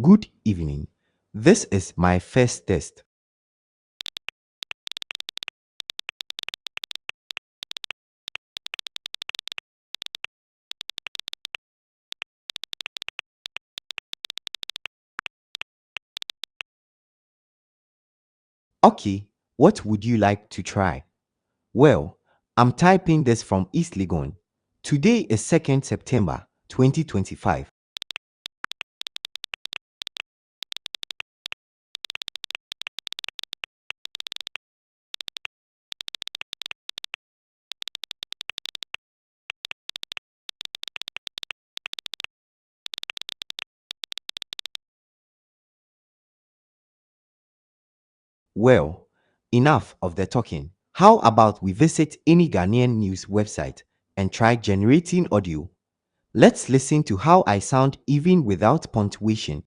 Good evening. This is my first test. Okay, what would you like to try? Well, I'm typing this from East Legon. Today is 2nd September 2025. Well, enough of the talking. How about we visit any Ghanaian news website and try generating audio? Let's listen to how I sound even without punctuation.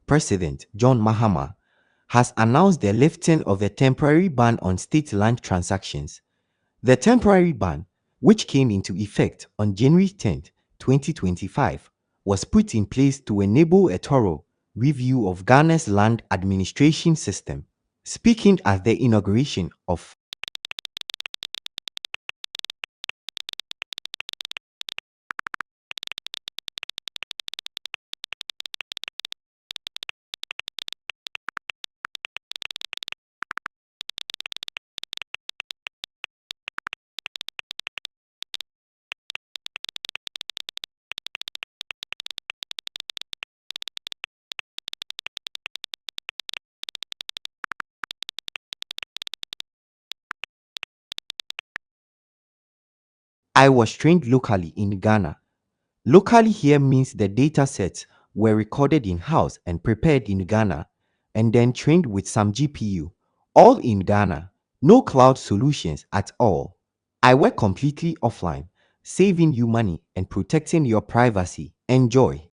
President John Mahama has announced the lifting of the temporary ban on state land transactions. The temporary ban, which came into effect on January 10, 2025, was put in place to enable a thorough review of Ghana's land administration system. Speaking at the inauguration of I was trained locally in Ghana. Locally here means the data sets were recorded in-house and prepared in Ghana and then trained with some GPU, all in Ghana, no cloud solutions at all. I work completely offline, saving you money and protecting your privacy. Enjoy.